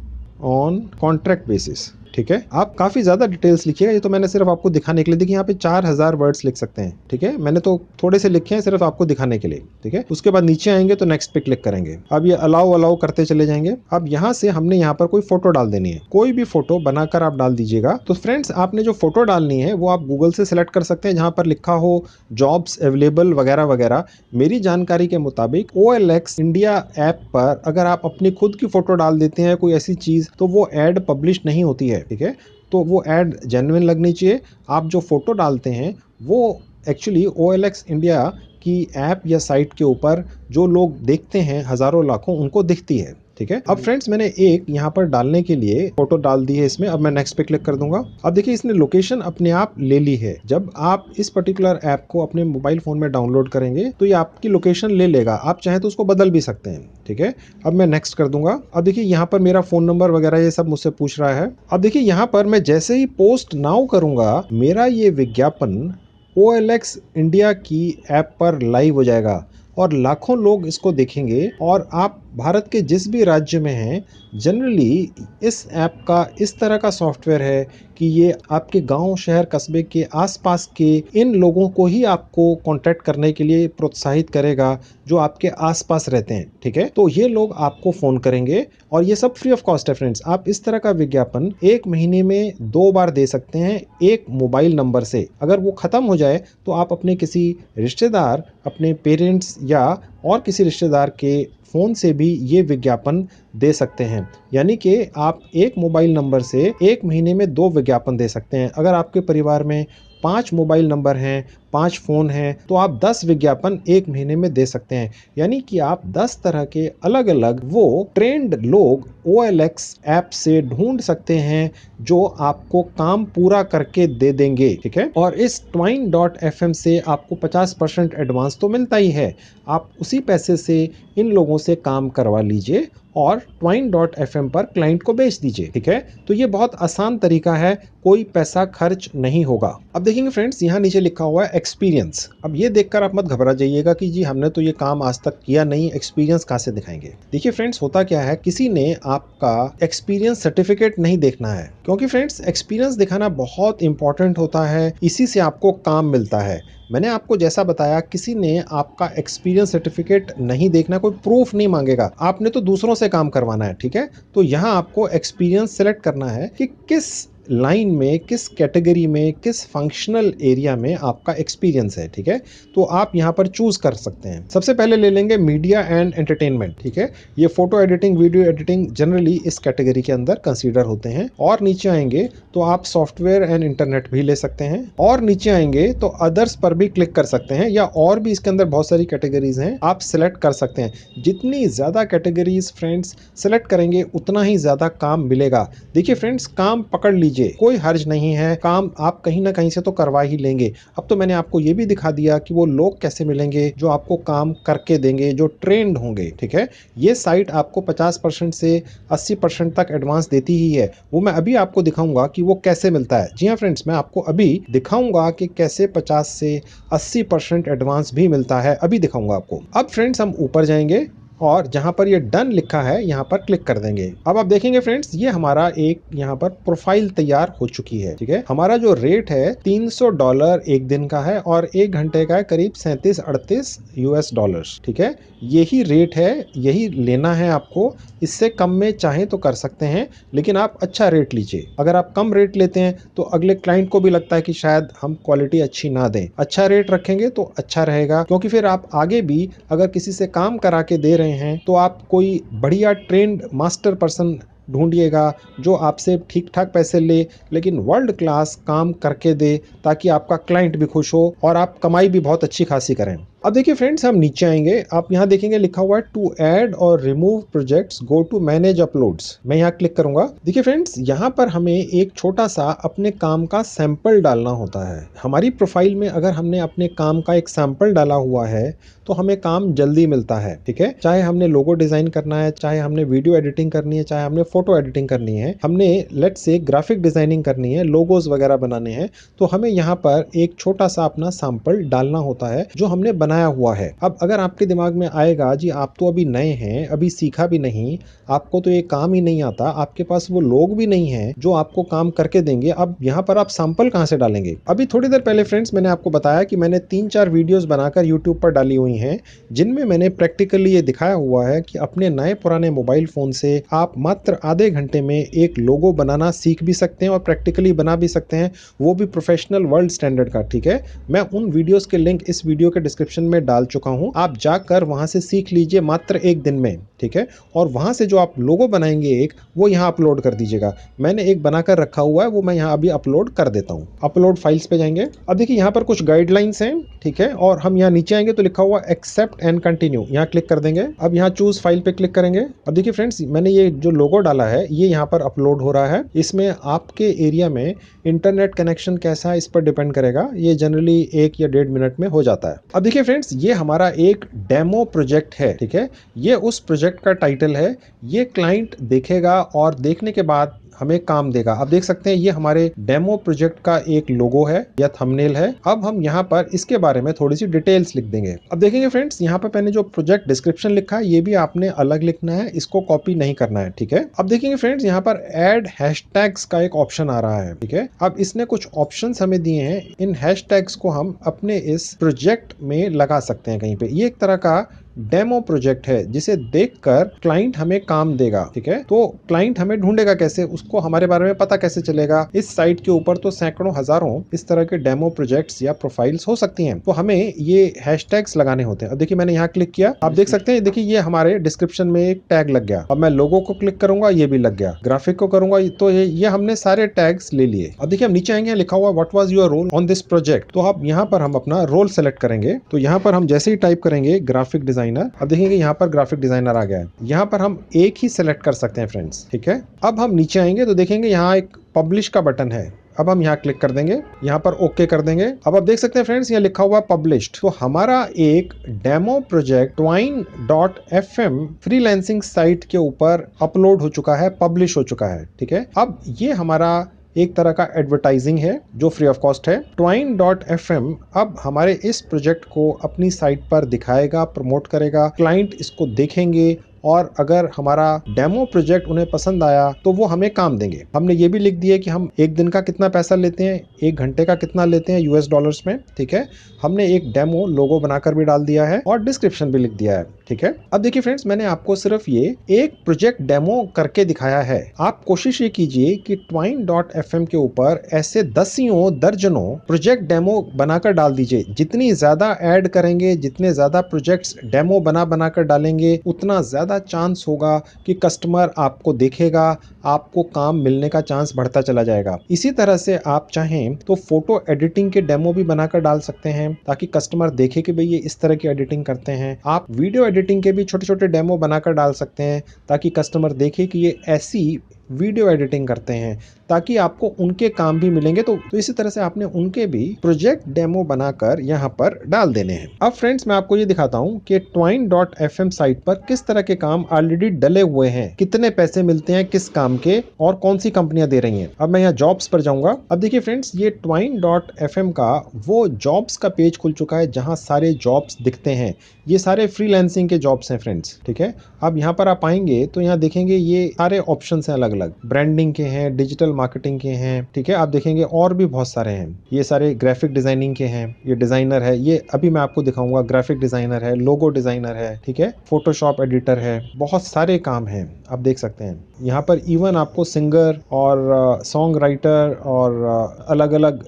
on contract basis. ठीक है, आप काफी ज्यादा डिटेल्स लिखिएगा, ये तो मैंने सिर्फ आपको दिखाने के लिए। देखिए यहाँ पे 4000 वर्ड्स लिख सकते हैं। ठीक है, मैंने तो थोड़े से लिखे हैं सिर्फ आपको दिखाने के लिए। ठीक है, उसके बाद नीचे आएंगे तो नेक्स्ट पे क्लिक करेंगे। अब ये अलाउ अलाउ करते चले जाएंगे। अब यहाँ से हमने यहाँ पर कोई फोटो डाल देनी है, कोई भी फोटो बनाकर आप डाल दीजिएगा। तो फ्रेंड्स आपने जो फोटो डालनी है वो आप गूगल से सिलेक्ट कर सकते हैं, जहाँ पर लिखा हो जॉब्स अवेलेबल वगैरह वगैरह। मेरी जानकारी के मुताबिक OLX इंडिया ऐप पर अगर आप अपनी खुद की फोटो डाल देते हैं कोई ऐसी चीज, तो वो एड पब्लिश नहीं होती है। ठीक है, तो वो एड जेन्युइन लगनी चाहिए। आप जो फोटो डालते हैं वो एक्चुअली OLX इंडिया की ऐप या साइट के ऊपर जो लोग देखते हैं हजारों लाखों, उनको दिखती है। ठीक है, अब फ्रेंड्स मैंने एक यहाँ पर डालने के लिए फोटो डाल दी है इसमें। अब मैं नेक्स्ट पे क्लिक कर दूंगा। अब देखिए इसने लोकेशन अपने आप ले ली है। जब आप इस पर्टिकुलर ऐप को अपने मोबाइल फोन में डाउनलोड करेंगे तो ये आपकी लोकेशन ले लेगा। आप चाहे तो उसको बदल भी सकते हैं। ठीक है, अब मैं नेक्स्ट कर दूंगा। अब देखिए यहाँ पर मेरा फोन नंबर वगैरह ये सब मुझसे पूछ रहा है। अब देखिए यहाँ पर मैं जैसे ही पोस्ट नाउ करूंगा, मेरा ये विज्ञापन OLX इंडिया की ऐप पर लाइव हो जाएगा और लाखों लोग इसको देखेंगे। और आप भारत के जिस भी राज्य में हैं, जनरली इस ऐप का इस तरह का सॉफ्टवेयर है कि ये आपके गांव, शहर, कस्बे के आसपास के इन लोगों को ही आपको कांटेक्ट करने के लिए प्रोत्साहित करेगा जो आपके आसपास रहते हैं। ठीक है, तो ये लोग आपको फोन करेंगे और ये सब फ्री ऑफ कॉस्ट है फ्रेंड्स। आप इस तरह का विज्ञापन 1 महीने में 2 बार दे सकते हैं एक मोबाइल नंबर से। अगर वो खत्म हो जाए तो आप अपने किसी रिश्तेदार, अपने पेरेंट्स या और किसी रिश्तेदार के फोन से भी ये विज्ञापन दे सकते हैं। यानी कि आप एक मोबाइल नंबर से 1 महीने में 2 विज्ञापन दे सकते हैं। अगर आपके परिवार में 5 मोबाइल नंबर हैं, 5 फोन हैं, तो आप 10 विज्ञापन 1 महीने में दे सकते हैं। यानी कि आप 10 तरह के अलग अलग वो ट्रेंड लोग OLX ऐप से ढूंढ सकते हैं जो आपको काम पूरा करके दे देंगे। ठीक है, और इस twine.fm से आपको 50% एडवांस तो मिलता ही है। आप उसी पैसे से इन लोगों से काम करवा लीजिए और twine.fm पर क्लाइंट को बेच दीजिए। ठीक है, तो ये बहुत आसान तरीका है, कोई पैसा खर्च नहीं होगा। अब देखेंगे फ्रेंड्स यहाँ नीचे लिखा हुआ है एक्सपीरियंस। अब ये देखकर आप मत घबरा जाइएगा कि जी हमने तो ये काम आज तक किया नहीं, एक्सपीरियंस कहाँ से दिखाएंगे। देखिए फ्रेंड्स होता क्या है, किसी ने आपका एक्सपीरियंस सर्टिफिकेट नहीं देखना है, क्योंकि फ्रेंड्स एक्सपीरियंस दिखाना बहुत इंपॉर्टेंट होता है, इसी से आपको काम मिलता है। मैंने आपको जैसा बताया, किसी ने आपका एक्सपीरियंस सर्टिफिकेट नहीं देखना, कोई प्रूफ नहीं मांगेगा, आपने तो दूसरों से काम करवाना है। ठीक है, तो यहाँ आपको एक्सपीरियंस सेलेक्ट करना है कि किस लाइन में, किस कैटेगरी में, किस फंक्शनल एरिया में आपका एक्सपीरियंस है। ठीक है, तो आप यहाँ पर चूज कर सकते हैं। सबसे पहले ले लेंगे मीडिया एंड एंटरटेनमेंट। ठीक है, ये photo editing, video editing generally इस कैटेगरी के अंदर कंसीडर होते हैं। और नीचे आएंगे तो आप सॉफ्टवेयर एंड इंटरनेट भी ले सकते हैं। और नीचे आएंगे तो अदर्स पर भी क्लिक कर सकते हैं, या और भी इसके अंदर बहुत सारी कैटेगरीज हैं, आप सिलेक्ट कर सकते हैं। जितनी ज्यादा कैटेगरीज फ्रेंड्स सिलेक्ट करेंगे उतना ही ज्यादा काम मिलेगा। देखिए फ्रेंड्स, काम पकड़ लीजिए, कोई हर्ज नहीं है, काम आप कहीं ना कहीं से तो करवा ही लेंगे। अब तो मैंने आपको ये भी दिखा दिया कि वो लोग कैसे मिलेंगे जो आपको काम करके देंगे, जो ट्रेंड होंगे। ठीक है, ये साइट आपको 50% से 80% तक एडवांस देती ही है। वो मैं अभी आपको दिखाऊंगा कि वो कैसे मिलता है। जी हाँ फ्रेंड्स, मैं आपको अभी दिखाऊंगा कि कैसे 50 से 80% एडवांस भी मिलता है, अभी दिखाऊंगा आपको। अब फ्रेंड्स हम ऊपर जाएंगे और जहां पर ये डन लिखा है यहाँ पर क्लिक कर देंगे। अब आप देखेंगे फ्रेंड्स, ये हमारा एक यहाँ पर प्रोफाइल तैयार हो चुकी है। ठीक है, हमारा जो रेट है $300 एक दिन का है और 1 घंटे का है करीब 37-38 US। ठीक है, यही रेट है, यही लेना है आपको। इससे कम में चाहे तो कर सकते हैं, लेकिन आप अच्छा रेट लीजिए। अगर आप कम रेट लेते हैं तो अगले क्लाइंट को भी लगता है कि शायद हम क्वालिटी अच्छी ना दें। अच्छा रेट रखेंगे तो अच्छा रहेगा, क्योंकि फिर आप आगे भी अगर किसी से काम करा के दे रहे हैं तो आप कोई बढ़िया ट्रेंड मास्टर पर्सन ढूंढिएगा जो आपसे ठीक ठाक पैसे ले लेकिन वर्ल्ड क्लास काम करके दे, ताकि आपका क्लाइंट भी खुश हो और आप कमाई भी बहुत अच्छी खासी करें। अब देखिए फ्रेंड्स, हम नीचे आएंगे, आप यहाँ देखेंगे लिखा हुआ है टू ऐड और remove projects go to manage uploads. मैं यहाँ क्लिक करूंगा। देखिए फ्रेंड्स, यहाँ पर हमें एक छोटा सा अपने काम का सैंपल डालना होता है। हमारी प्रोफाइल में अगर हमने अपने काम का एक सैंपल डाला हुआ है तो हमें काम जल्दी मिलता है। ठीक है, चाहे हमने लोगो डिजाइन करना है, चाहे हमने वीडियो एडिटिंग करनी है, चाहे हमने फोटो एडिटिंग करनी है, हमने लेट्स से ग्राफिक डिजाइनिंग करनी है, लोगोज वगैरह बनाने हैं, तो हमें यहाँ पर एक छोटा सा अपना सैंपल डालना होता है जो हमने बनाया हुआ है। अब अगर आपके दिमाग में आएगा जी आप तो अभी नए हैं, अभी सीखा भी नहीं, आपको तो ये काम ही नहीं आता, आपके पास वो लोग भी नहीं है जो आपको काम करके देंगे, अब यहाँ पर आप सैंपल कहाँ से डालेंगे? अभी थोड़ी देर पहले फ्रेंड्स मैंने आपको बताया कि मैंने 3-4 वीडियोस बनाकर यूट्यूब पर डाली हुई हैं जिनमें मैंने प्रैक्टिकली ये दिखाया हुआ है कि अपने नए पुराने मोबाइल फोन से आप मात्र आधे घंटे में एक लोगो बनाना सीख भी सकते हैं और प्रैक्टिकली बना भी सकते हैं, वो भी प्रोफेशनल वर्ल्ड स्टैंडर्ड का। ठीक है, मैं उन वीडियोस के लिंक इस वीडियो के डिस्क्रिप्शन में डाल चुका हूं, आप जाकर वहां से सीख लीजिए मात्र एक दिन में। ठीक है, और वहां से जो आप लोगो बनाएंगे एक, वो यहाँ अपलोड कर दीजिएगा। मैंने एक बनाकर रखा हुआ है, वो मैं यहाँ अभी अपलोड कर देता हूँ। अपलोड फाइल्स पे जाएंगे। अब देखिए यहाँ पर कुछ गाइडलाइंस हैं। ठीक है, और हम यहाँ नीचे आएंगे तो लिखा हुआ एक्सेप्ट एंड कंटिन्यू, यहाँ क्लिक कर देंगे। अब यहाँ चूज फाइल पे क्लिक करेंगे। अब देखिए फ्रेंड्स, मैंने ये जो लोगो डाला है ये यहाँ पर अपलोड हो रहा है। इसमें आपके एरिया में इंटरनेट कनेक्शन कैसा है इस पर डिपेंड करेगा, ये जनरली 1 या 1.5 मिनट में हो जाता है। अब देखिए फ्रेंड्स, ये हमारा एक डेमो प्रोजेक्ट है। ठीक है, ये उस प्रोजेक्ट का टाइटल है। ये क्लाइंट देखेगा और देखने के बाद हमें काम देगा। अब देख सकते हैं ये हमारे डेमो प्रोजेक्ट का एक लोगो है या थंबनेल है। अब हम यहाँ पर इसके बारे में थोड़ी सी डिटेल्स लिख देंगे। अब देखेंगे फ्रेंड्स, यहाँ पर मैंने जो प्रोजेक्ट डिस्क्रिप्शन लिखा है ये भी आपने अलग लिखना है, इसको कॉपी नहीं करना है। ठीक है, अब देखेंगे फ्रेंड्स, यहाँ पर ऐड हैशटैग्स का एक ऑप्शन आ रहा है। ठीक है, अब इसने कुछ ऑप्शंस हमें दिए हैं, इन हैशटैग्स को हम अपने इस प्रोजेक्ट में लगा सकते हैं कहीं पे। ये एक तरह का डेमो प्रोजेक्ट है जिसे देखकर क्लाइंट हमें काम देगा। ठीक है, तो क्लाइंट हमें ढूंढेगा कैसे, उसको हमारे बारे में पता कैसे चलेगा? इस साइट के ऊपर तो सैकड़ों हजारों इस तरह के डेमो प्रोजेक्ट्स या प्रोफाइल्स हो सकती हैं, तो हमें ये हैशटैग्स लगाने होते हैं। अब देखिए मैंने यहाँ क्लिक किया, आप देख सकते हैं, देखिए ये हमारे डिस्क्रिप्शन में एक टैग लग गया। अब मैं लोगो को क्लिक करूंगा, ये भी लग गया, ग्राफिक को करूंगा तो ये हमने सारे टैग्स ले लिए। अब देखिए हम नीचे आएंगे, लिखा हुआ what was your roll on this project, तो अब यहाँ पर हम अपना रोल सेलेक्ट करेंगे। तो यहाँ पर हम जैसे ही टाइप करेंगे ग्राफिक डिजाइनर, अब देखेंगे यहाँ पर ग्राफिक डिजाइनर आ गया है। यहाँ पर हम एक ही सेलेक्ट कर सकते हैं फ्रेंड्स। ठीक है, अब हम नीचे आएंगे तो देखेंगे यहाँ एक पब्लिश का बटन है। अब हम यहाँ क्लिक कर देंगे, यहाँ पर ओके कर देंगे। अब आप देख सकते हैं फ्रेंड्स, यहाँ लिखा हुआ पब्लिश्ड, तो हमारा एक demo project twine.fm freelancing site के ऊपर अपलोड हो चुका है, पब्लिश हो चुका है। ठीक है, अब ये हमारा एक तरह का एडवर्टाइजिंग है जो फ्री ऑफ कॉस्ट है। twine.fm अब हमारे इस प्रोजेक्ट को अपनी साइट पर दिखाएगा, प्रमोट करेगा, क्लाइंट इसको देखेंगे और अगर हमारा डेमो प्रोजेक्ट उन्हें पसंद आया तो वो हमें काम देंगे। हमने ये भी लिख दिया कि हम एक दिन का कितना पैसा लेते हैं, 1 घंटे का कितना लेते हैं US डॉलर्स में। ठीक है, हमने एक डेमो लोगो बनाकर भी डाल दिया है और डिस्क्रिप्शन भी लिख दिया है। ठीक है, अब देखिए फ्रेंड्स, मैंने आपको सिर्फ ये एक प्रोजेक्ट डेमो करके दिखाया है। आप कोशिश ये कीजिए कि twine.fm के ऊपर ऐसे दर्जनों प्रोजेक्ट डेमो बनाकर डाल दीजिए। जितनी ज्यादा ऐड करेंगे, जितने ज्यादा प्रोजेक्ट्स डेमो बनाकर डालेंगे, उतना ज्यादा चांस होगा कि कस्टमर आपको देखेगा, आपको काम मिलने का चांस बढ़ता चला जाएगा। इसी तरह से आप चाहें तो फोटो एडिटिंग के डेमो भी बनाकर डाल सकते हैं ताकि कस्टमर देखे कि भाई ये इस तरह की एडिटिंग करते हैं। आप वीडियो एडिटिंग के भी छोटे छोटे डेमो बनाकर डाल सकते हैं ताकि कस्टमर देखे कि ये ऐसी वीडियो एडिटिंग करते हैं, ताकि आपको उनके काम भी मिलेंगे। तो इसी तरह से आपने उनके भी प्रोजेक्ट डेमो बनाकर यहाँ पर डाल देने हैं। अब फ्रेंड्स, मैं आपको ये दिखाता हूँ कि twine.fm साइट पर किस तरह के काम ऑलरेडी डले हुए हैं, कितने पैसे मिलते हैं किस काम के और कौन सी कंपनियां दे रही हैं। अब मैं यहाँ जॉब्स पर जाऊंगा। अब देखिए फ्रेंड्स, ये twine.fm का वो जॉब्स का पेज खुल चुका है जहाँ सारे जॉब्स दिखते हैं। ये सारे फ्रीलांसिंग के जॉब्स हैं फ्रेंड्स। ठीक है, अब यहाँ पर आप आएंगे तो यहाँ देखेंगे ये सारे ऑप्शन हैं, अलग अलग ब्रांडिंग के हैं, डिजिटल मार्केटिंग के हैं। ठीक है, आप देखेंगे और भी बहुत सारे हैं। ये सारे ग्राफिक डिजाइनिंग के हैं, ये डिजाइनर है, ये अभी मैं आपको दिखाऊंगा, ग्राफिक डिजाइनर है, लोगो डिजाइनर है। ठीक है, फोटोशॉप एडिटर है, बहुत सारे काम हैं। आप देख सकते हैं यहाँ पर इवन आपको सिंगर और सॉन्ग राइटर और अलग अलग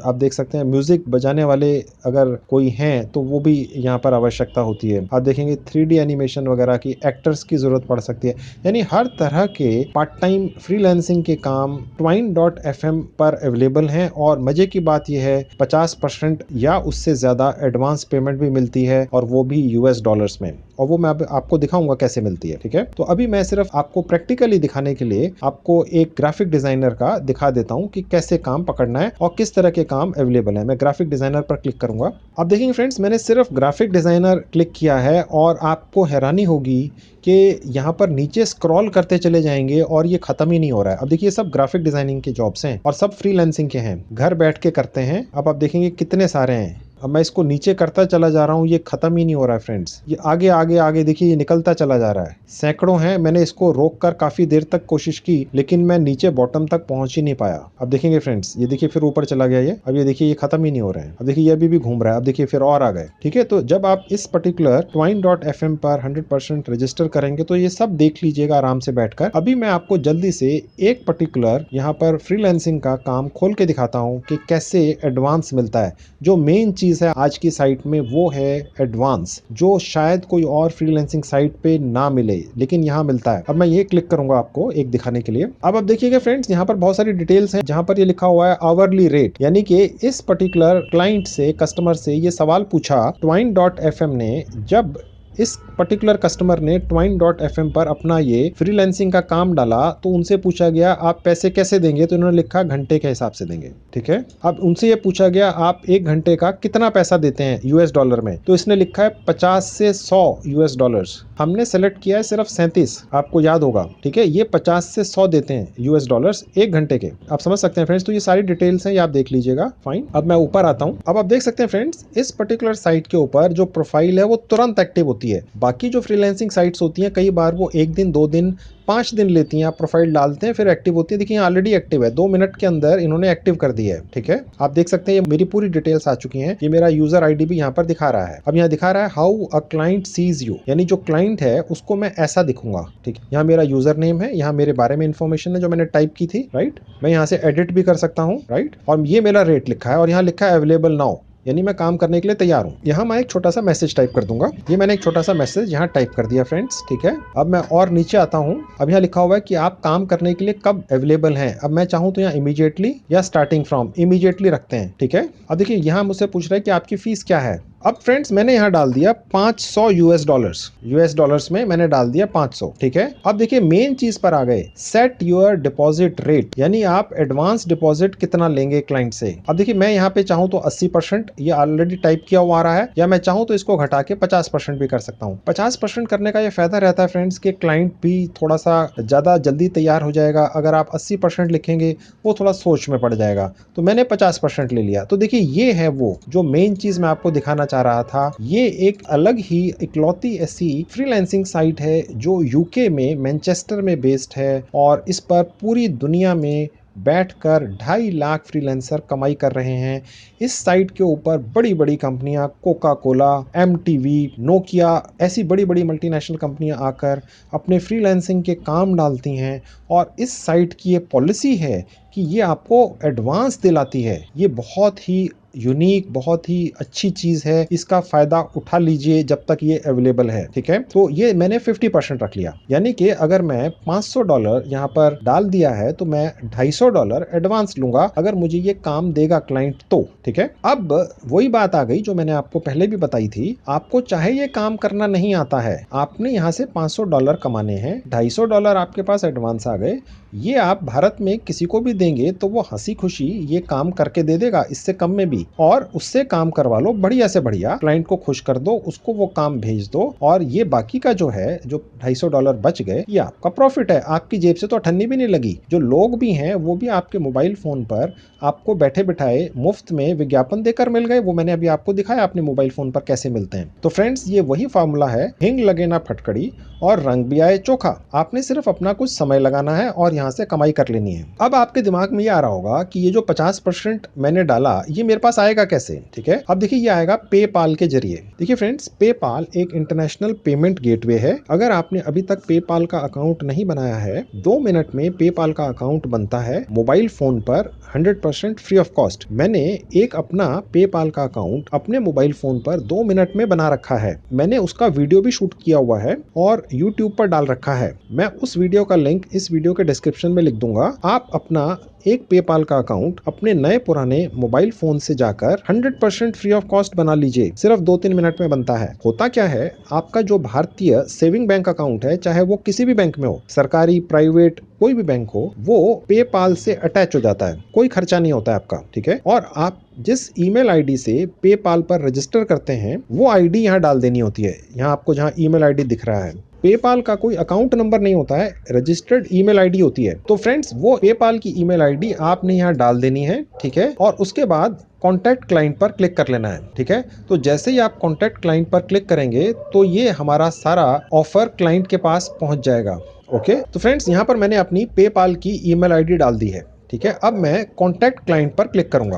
आप देख सकते हैं म्यूजिक बजाने वाले अगर कोई हैं तो वो भी यहाँ पर आवश्यकता होती है। आप देखेंगे 3D एनिमेशन वगैरह की एक्टर्स की जरूरत पड़ सकती है। यानी हर तरह के पार्ट टाइम फ्रीलांसिंग के काम twine.fm पर अवेलेबल हैं और मजे की बात यह है 50% या उससे ज्यादा एडवांस पेमेंट भी मिलती है और वो भी US डॉलर्स में, और वो मैं आपको दिखाऊंगा कैसे मिलती है। ठीक है, तो अभी मैं सिर्फ आपको प्रैक्टिकली दिखाने के लिए आपको एक ग्राफिक डिजाइनर का दिखा देता हूं कि कैसे काम पकड़ना है और किस तरह के काम अवेलेबल है। मैं ग्राफिक डिजाइनर पर क्लिक करूंगा। आप देखेंगे फ्रेंड्स, मैंने सिर्फ ग्राफिक डिजाइनर क्लिक किया है और आपको हैरानी होगी कि यहाँ पर नीचे स्क्रॉल करते चले जाएंगे और ये खत्म ही नहीं हो रहा है। अब देखिए सब ग्राफिक डिजाइनिंग के जॉब्स हैं और सब फ्रीलांसिंग के हैं, घर बैठ के करते हैं। अब आप देखेंगे कितने सारे हैं। अब मैं इसको नीचे करता चला जा रहा हूँ, ये खत्म ही नहीं हो रहा है फ्रेंड्स। ये आगे आगे आगे देखिए ये निकलता चला जा रहा है, सैकड़ों हैं। मैंने इसको रोक कर काफी देर तक कोशिश की लेकिन मैं नीचे बॉटम तक पहुंच ही नहीं पाया। अब देखेंगे फ्रेंड्स, ये देखिए फिर ऊपर चला गया ये। अब ये देखिए ये खत्म ही नहीं हो रहा है। अब देखिए ये अभी भी घूम रहा है। अब देखिए फिर और आ गए। ठीक है, तो जब आप इस पर्टिकुलर twine.fm पर 100% रजिस्टर करेंगे तो ये सब देख लीजिएगा आराम से बैठकर। अभी मैं आपको जल्दी से एक पर्टिकुलर यहाँ पर फ्रीलांसिंग का काम खोल के दिखाता हूँ कि कैसे एडवांस मिलता है। जो मेन चीज है आज की साइट में वो है एडवांस, जो शायद कोई और फ्रीलांसिंग साइट पे ना मिले लेकिन यहाँ मिलता है। अब मैं ये क्लिक करूंगा आपको एक दिखाने के लिए। अब आप देखिएगा फ्रेंड्स, यहाँ पर बहुत सारी डिटेल्स हैं जहाँ पर ये लिखा हुआ है आवरली रेट, यानी कि इस पर्टिकुलर क्लाइंट से, कस्टमर से ये सवाल पूछा twine.fm ने। जब इस पर्टिकुलर कस्टमर ने twine.fm पर अपना ये फ्रीलांसिंग का काम डाला तो उनसे पूछा गया आप पैसे कैसे देंगे, तो इन्होंने लिखा घंटे के हिसाब से देंगे। ठीक है, अब उनसे ये पूछा गया आप एक घंटे का कितना पैसा देते हैं US डॉलर में, तो इसने लिखा है 50 से 100 US डॉलर्स। हमने सेलेक्ट किया है सिर्फ 37, आपको याद होगा। ठीक है, ये 50 से 100 देते हैं US डॉलर्स एक घंटे के। आप समझ सकते हैं फ्रेंड्स, तो ये सारी डिटेल्स हैं, ये आप देख लीजिएगा। फाइन, अब मैं ऊपर आता हूँ। अब आप देख सकते हैं फ्रेंड्स, इस पर्टिकुलर साइट के ऊपर जो प्रोफाइल है वो तुरंत एक्टिव होती है। बाकी जो फ्रीलांसिंग साइट्स होती हैं कई बार वो 1 दिन 2 दिन 5 दिन लेती हैं, आप प्रोफाइल डालते हैं फिर एक्टिव होती है। देखिए ऑलरेडी एक्टिव है, 2 मिनट के अंदर इन्होंने एक्टिव कर दी है। ठीक है, आप देख सकते हैं ये मेरी पूरी डिटेल्स आ चुकी हैं। ये मेरा यूजर आईडी भी यहाँ पर दिखा रहा है। अब यहाँ दिखा रहा है how a client sees you, यानी जो क्लाइंट है उसको मैं ऐसा दिखूंगा। ठीक है, यहाँ मेरा यूजर नेम है, यहाँ मेरे बारे में इंफॉर्मेशन है जो मैंने टाइप की थी। राइट, मैं यहाँ से एडिट भी कर सकता हूँ। राइट, और ये मेरा रेट लिखा है और यहाँ लिखा है अवेलेबल नाउ, यानी मैं काम करने के लिए तैयार हूँ। यहाँ मैं एक छोटा सा मैसेज टाइप कर दूंगा। ये मैंने एक छोटा सा मैसेज यहाँ टाइप कर दिया फ्रेंड्स। ठीक है, अब मैं और नीचे आता हूँ। अब यहाँ लिखा हुआ है कि आप काम करने के लिए कब अवेलेबल हैं। अब मैं चाहूँ तो यहाँ इमीडिएटली या स्टार्टिंग फ्रॉम, इमीडिएटली रखते हैं। ठीक है, अब देखिए यहाँ मुझसे पूछ रहा है कि आपकी फीस क्या है। अब फ्रेंड्स मैंने यहाँ डाल दिया 500 US डॉलर्स, US डॉलर्स में मैंने डाल दिया 500। ठीक है, अब देखिए मेन चीज पर आ गए, सेट योर डिपॉजिट रेट, यानी आप एडवांस डिपॉजिट कितना लेंगे क्लाइंट से। अब देखिए मैं यहाँ पे चाहूँ तो 80%, ये ऑलरेडी टाइप किया हुआ आ रहा है, या मैं चाहूँ तो इसको घटा के 50% भी कर सकता हूँ। 50% करने का ये फायदा रहता है फ्रेंड्स कि क्लाइंट भी थोड़ा सा ज्यादा जल्दी तैयार हो जाएगा। अगर आप 80% लिखेंगे वो थोड़ा सोच में पड़ जाएगा, तो मैंने 50% ले लिया। तो देखिए ये है वो जो मेन चीज मैं आपको दिखाना चाह रहा था। ये एक अलग ही इकलौती ऐसी फ्रीलांसिंग साइट है जो यूके में मैनचेस्टर में बेस्ड है और इस पर पूरी दुनिया में बैठकर 2.5 लाख फ्रीलांसर कमाई कर रहे हैं। इस साइट के ऊपर बड़ी बड़ी कंपनियां, कोका कोला, MTV, नोकिया, ऐसी बड़ी बड़ी मल्टीनेशनल कंपनियां आकर अपने फ्रीलांसिंग के काम डालती हैं। और इस साइट की ये पॉलिसी है कि ये आपको एडवांस दिलाती है। ये बहुत ही यूनिक, बहुत ही अच्छी चीज है, इसका फायदा उठा लीजिए जब तक ये अवेलेबल है। ठीक है, तो ये मैंने 50% रख लिया, यानी कि अगर मैं $500 यहाँ पर डाल दिया है तो मैं $250 एडवांस लूंगा अगर मुझे ये काम देगा क्लाइंट तो। ठीक है, अब वही बात आ गई जो मैंने आपको पहले भी बताई थी, आपको चाहे ये काम करना नहीं आता है, आपने यहाँ से $500 कमाने हैं, $250 आपके पास एडवांस आ गए, ये आप भारत में किसी को भी देंगे तो वो हंसी खुशी ये काम करके दे देगा, इससे कम में भी, और उससे काम करवा लो बढ़िया से बढ़िया, क्लाइंट को खुश कर दो, उसको वो काम भेज दो, और ये बाकी का जो है जो $250 बच गए ये आपका प्रॉफिट है, आपकी जेब से तो अठन्नी भी नहीं लगी। जो लोग भी हैं वो भी आपके मोबाइल फोन पर आपको बैठे बिठाए मुफ्त में विज्ञापन देकर मिल गए। वो मैंने अभी आपको दिखाया अपने मोबाइल फोन पर कैसे मिलते हैं। तो फ्रेंड्स ये वही फॉर्मूला है, हिंग लगे ना फटकड़ी, और रंग भी आए चोखा। आपने सिर्फ अपना कुछ समय लगाना है और यहाँ से कमाई कर लेनी है। अब आपके दिमाग में ये आ रहा होगा कि ये जो 50% मैंने डाला ये मेरे पास आएगा कैसे, ठीक है। अब देखिए ये आएगा पेपाल के जरिए। देखिए फ्रेंड्स, पेपाल एक इंटरनेशनल पेमेंट गेटवे है। अगर आपने अभी तक पेपाल का अकाउंट नहीं बनाया है, 2 मिनट में पेपाल का अकाउंट बनता है मोबाइल फोन पर 100% फ्री ऑफ कॉस्ट। मैंने एक अपना पेपाल का अकाउंट अपने मोबाइल फोन पर 2 मिनट में बना रखा है। मैंने उसका वीडियो भी शूट किया हुआ है और YouTube पर डाल रखा है। मैं उस वीडियो का लिंक इस वीडियो के डिस्क्रिप्शन में लिख दूंगा। आप अपना एक पेपाल का अकाउंट अपने नए पुराने मोबाइल फोन से जाकर 100% फ्री ऑफ कॉस्ट बना लीजिए। सिर्फ 2-3 मिनट में बनता है। होता क्या है, आपका जो भारतीय सेविंग बैंक अकाउंट है, चाहे वो किसी भी बैंक में हो, सरकारी, प्राइवेट, कोई भी बैंक हो, वो पेपाल से अटैच हो जाता है। कोई खर्चा नहीं होता है आपका, ठीक है। और आप जिस ईमेल आईडी से पेपाल पर रजिस्टर करते हैं वो आईडी यहाँ डाल देनी होती है। यहाँ आपको जहाँ ईमेल आईडी दिख रहा है, पेपाल का कोई अकाउंट नंबर नहीं होता है, रजिस्टर्ड ईमेल आईडी होती है। तो फ्रेंड्स, वो पेपाल की ईमेल आईडी आपने यहाँ डाल देनी है, ठीक है। और उसके बाद कॉन्टैक्ट क्लाइंट पर क्लिक कर लेना है, ठीक है। तो जैसे ही आप कॉन्टैक्ट क्लाइंट पर क्लिक करेंगे तो ये हमारा सारा ऑफर क्लाइंट के पास पहुंच जाएगा। ओके, तो फ्रेंड्स यहाँ पर मैंने अपनी पेपाल की ईमेल आईडी डाल दी है, ठीक है। अब मैं कॉन्टैक्ट क्लाइंट पर क्लिक करूंगा।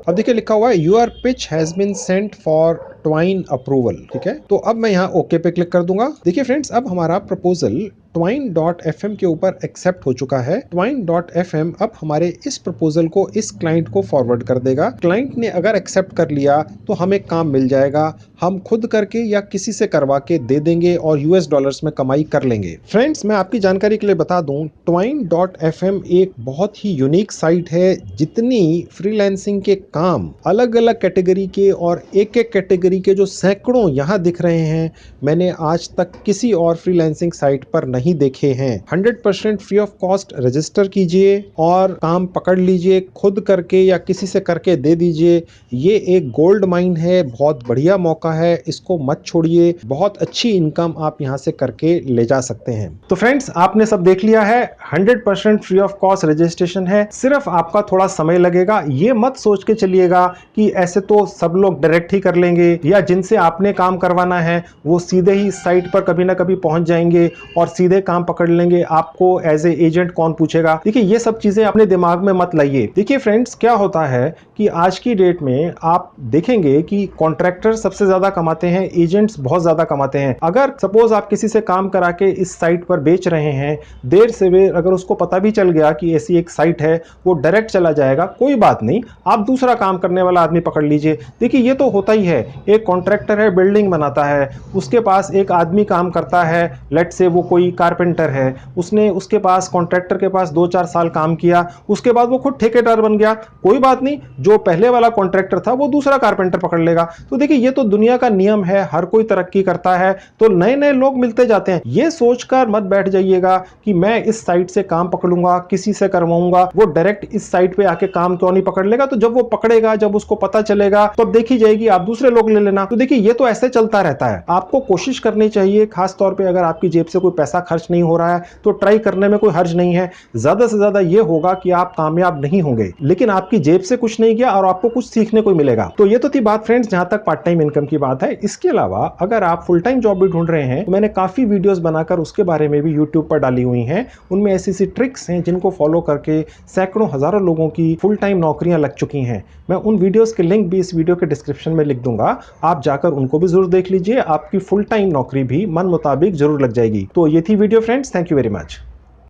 अब देखिए लिखा हुआ है your pitch has been sent for Twine approval, ठीक है। तो अब मैं यहाँ ओके पे क्लिक कर दूंगा। देखिए फ्रेंड्स, अब हमारा प्रपोजल twine.fm के ऊपर एक्सेप्ट हो चुका है। twine.fm अब हमारे इस प्रपोजल को इस क्लाइंट को फॉरवर्ड कर देगा। क्लाइंट ने अगर एक्सेप्ट कर लिया तो हमें काम मिल जाएगा। हम खुद करके या किसी से करवा के दे देंगे और US डॉलर्स में कमाई कर लेंगे। फ्रेंड्स, मैं आपकी जानकारी के लिए बता दूं, twine.fm एक बहुत ही यूनिक साइट है। जितनी फ्रीलांसिंग के काम अलग अलग कैटेगरी के और एक एक कैटेगरी के जो सैकड़ों यहाँ दिख रहे हैं, मैंने आज तक किसी और फ्रीलांसिंग साइट पर नहीं देखे हैं। 100% फ्री ऑफ कॉस्ट रजिस्टर कीजिए और काम पकड़ लीजिए। खुद करके या किसी से करके दे दीजिए। ये एक गोल्ड माइन है, बहुत बढ़िया मौका है, इसको मत छोड़िए। बहुत अच्छी इनकम आप यहाँ से करके ले जा सकते हैं। तो फ्रेंड्स, आपने सब देख लिया है। 100% फ्री ऑफ कॉस्ट रजिस्ट्रेशन है। सिर्फ आपका थोड़ा समय लगेगा। ये मत सोच के चलिएगा कि ऐसे तो सब लोग डायरेक्ट ही कर लेंगे या जिनसे आपने काम करवाना है वो सीधे ही साइट पर कभी ना कभी पहुंच जाएंगे और सीधे काम पकड़ लेंगे। आपको एज ए एजेंट कौन पूछेगा। देखिए, ये सब चीजें अपने दिमाग में मत लाइए। देखिए फ्रेंड्स, क्या होता है कि आज की डेट में आप देखेंगे कि कॉन्ट्रैक्टर सबसे ज्यादा कमाते हैं, एजेंट्स बहुत ज्यादा कमाते हैं। अगर सपोज आप किसी से काम करा के इस साइट पर बेच रहे हैं, देर से देर अगर उसको पता भी चल गया कि ऐसी एक साइट है, वो डायरेक्ट चला जाएगा। कोई बात नहीं, आप दूसरा काम करने वाला आदमी पकड़ लीजिए। देखिए, ये तो होता ही है। एक कॉन्ट्रैक्टर है, बिल्डिंग बनाता है, उसके पास एक आदमी काम करता है, लेट से वो कोई कारपेंटर है, उसने उसके पास कॉन्ट्रैक्टर के पास 2-4 साल काम किया, उसके बाद वो खुद ठेकेदार बन गया। कोई बात नहीं, जो पहले वाला कॉन्ट्रैक्टर था वो दूसरा कारपेंटर पकड़ लेगा। तो देखिए, ये तो दुनिया का नियम है, हर कोई तरक्की करता है तो नए नए लोग मिलते जाते हैं। ये सोचकर मत बैठ जाइएगा कि मैं इस साइट से काम पकड़ूंगा, किसी से करवाऊंगा, वो डायरेक्ट इस साइट पे आके काम क्यों नहीं पकड़ लेगा। तो जब वो पकड़ेगा, जब उसको पता चलेगा, तो अब देखी जाएगी, आप दूसरे लोग ले लेना। तो देखिए, ये तो ऐसे चलता रहता है। आपको कोशिश करनी चाहिए, खास तौर पे अगर आपकी जेब से कोई पैसा खर्च नहीं हो रहा है तो ट्राई करने में कोई हर्ज नहीं है। ज्यादा से ज्यादा ये होगा कि आप कामयाब नहीं होंगे, लेकिन आपकी जेब से कुछ नहीं गया और आपको कुछ सीखने को मिलेगा। तो ये तो थी बात फ्रेंड्स, जहां तक पार्ट टाइम इनकम की बात है। इसके अलावा अगर आप फुल टाइम जॉब भी ढूंढ रहे हैं तो मैंने काफी वीडियोस बनाकर उसके बारे में भी यूट्यूब पर डाली हुई हैं। उनमें ऐसी ट्रिक्स हैं जिनको फॉलो करके सैकड़ों हजारों लोगों की फुल टाइम नौकरियां लग चुकी हैं। मैं उन वीडियोस के लिंक भी इस वीडियो के डिस्क्रिप्शन में लिख दूंगा, आप जाकर उनको भी जरूर देख लीजिए। आपकी फुल टाइम नौकरी भी मन मुताबिक जरूर लग जाएगी। तो ये थी video friends, thank you very much.